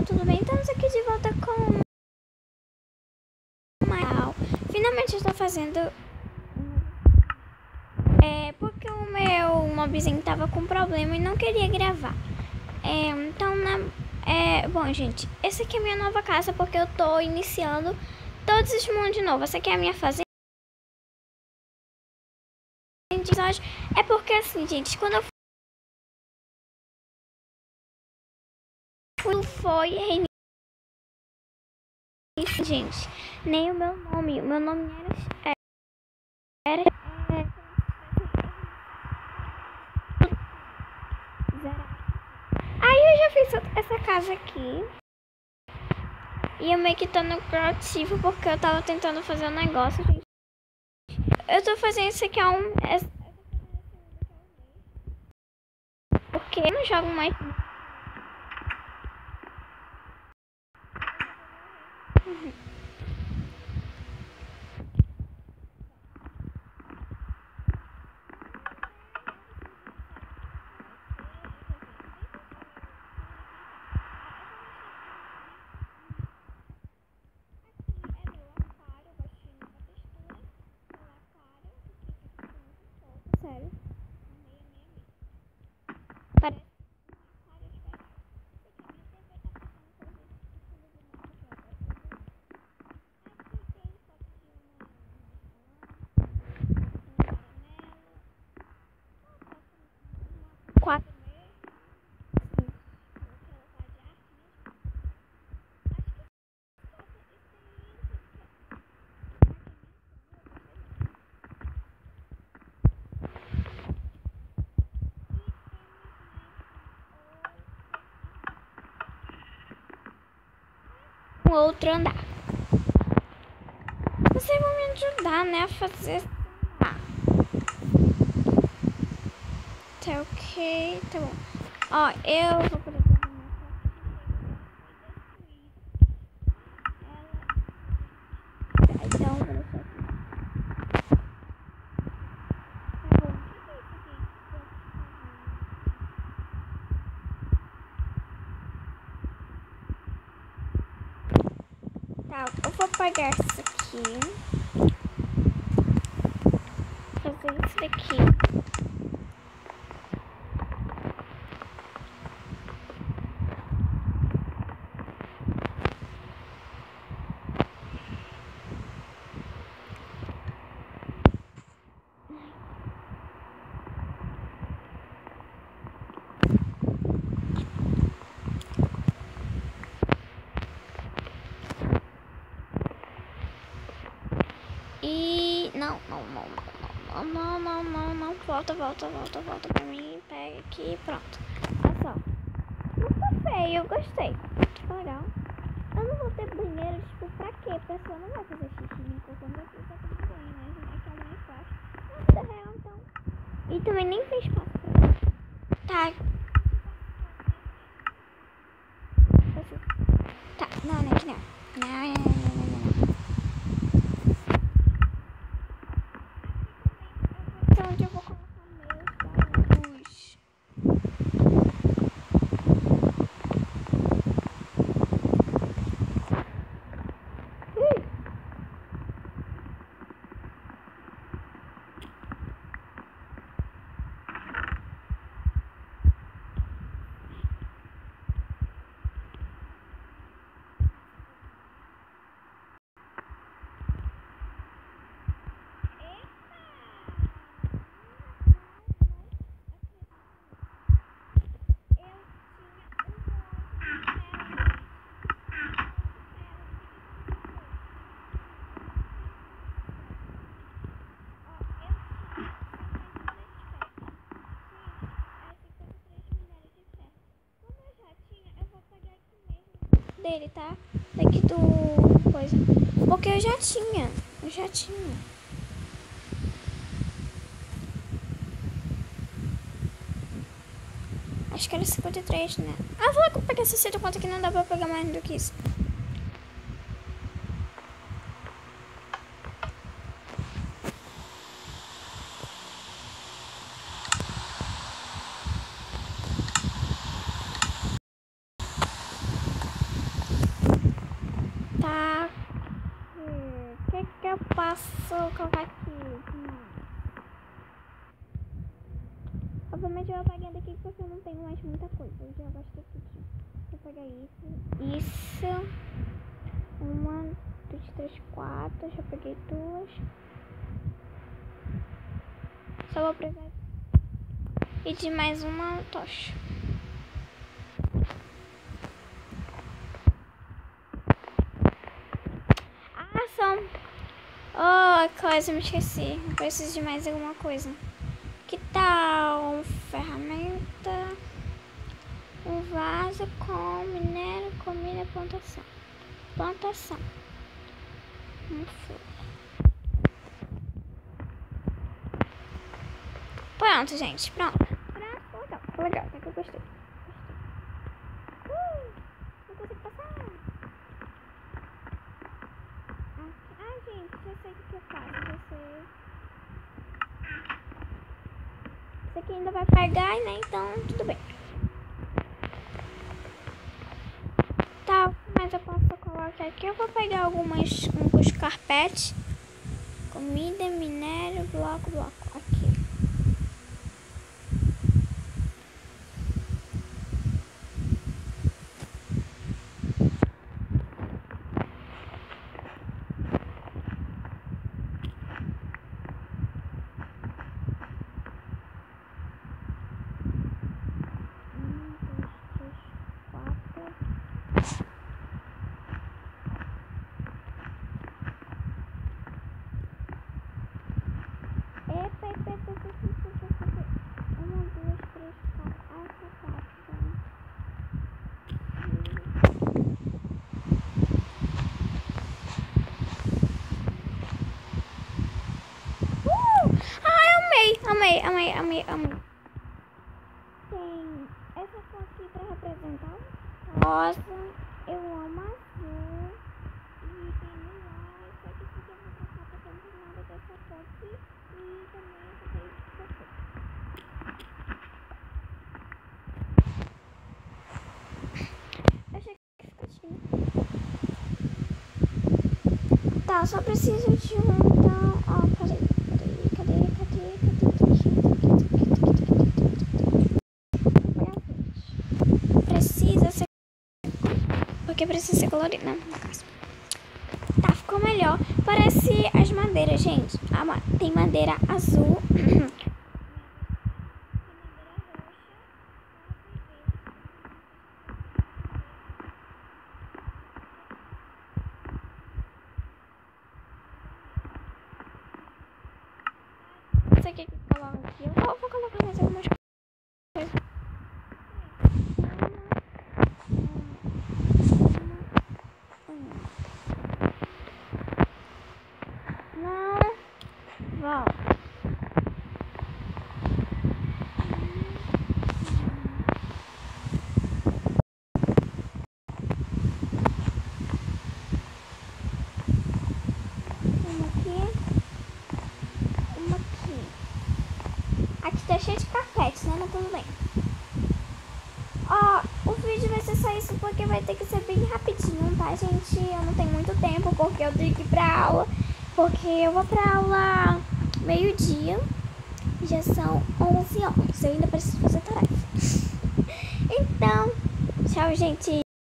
tudo bem? Estamos aqui de volta com o Maal. Finalmente eu estou fazendo... porque o meu mobzinho tava com problema e não queria gravar. Bom, gente, essa aqui é a minha nova casa porque eu tô iniciando todos os mundos de novo. Essa aqui é a minha fazenda. É porque assim, gente, quando eu foi reinício, gente, nem o meu nome era aí eu já fiz essa casa aqui. E eu meio que tô no criativo porque eu tava tentando fazer um negócio, gente. Eu tô fazendo isso aqui porque eu não jogo mais. Sério. Parece. Quatro. Um outro andar. Vocês vão me ajudar, né, a fazer. Tá ok, tá bom. Ó, eu vou poder fazer então, vou deixar aqui. Tá, eu vou apagar isso aqui. Fazer isso daqui. E não, volta pra mim, pega aqui e pronto. Olha só, não tá feio, eu gostei, ficou legal. Eu não vou ter banheiro, tipo, pra quê? A pessoa não vai fazer xixi nem cocô, não vai precisar tomar banho, né, gente? É que é mais fácil. Na vida real, então. E também nem fez espaço pra isso. Tá. Tá, não, aqui não. Não. Onde eu vou colocar meus baús. Dele, tá? Daqui do coisa. Porque eu já tinha. Acho que era 53, né? Ah, vou lá pegar 60 conta que não dá pra pegar mais do que isso. provavelmente eu vou apagando aqui porque eu não tenho mais muita coisa. Eu já gastei tudo. Vou pegar isso. Isso. 1, 2, 3, 4. Já peguei 2. Só vou precisar. E de mais uma tocha. Ah, são... Oh, coisa, me esqueci. Eu preciso de mais alguma coisa. Que tal ferramenta, um vaso com minério, comida, plantação. Plantação. Flor. Pronto, gente. Pronto. Pronto. Legal. Até que eu gostei. Não consigo passar. Ah, gente. Já sei o que eu faço. Já sei. Isso aqui ainda vai pegar, né? Então, tudo bem. Tá, mas eu posso colocar aqui. Eu vou pegar alguns carpetes. Comida, minério, bloco. Aqui. Amei. Tem essa cor aqui pra representar rosa. Eu amo azul. E tem lilás. Só que esse aqui eu vou trocar porque eu não tenho nada dessa cor aqui. E também essa aqui. Eu achei que ficou chique. Tá, só preciso de um. Então, ó, peraí. Cadê? Precisa ser. Porque precisa ser colorido, né? No caso. Tá, ficou melhor. Parece as madeiras, gente. Tem madeira azul. Isso aqui que coloca aqui. Eu vou colocar mais algumas coisas. Não. Volta. Uma aqui. Aqui tá cheio de carpetes, né? Mas tudo bem. Ó, o vídeo vai ser só isso porque vai ter que ser bem rapidinho, tá, gente? Eu não tenho muito tempo porque eu tenho que ir pra aula. Porque eu vou pra aula meio-dia. Já são 11 horas. Eu ainda preciso fazer tarefa. Então, tchau, gente.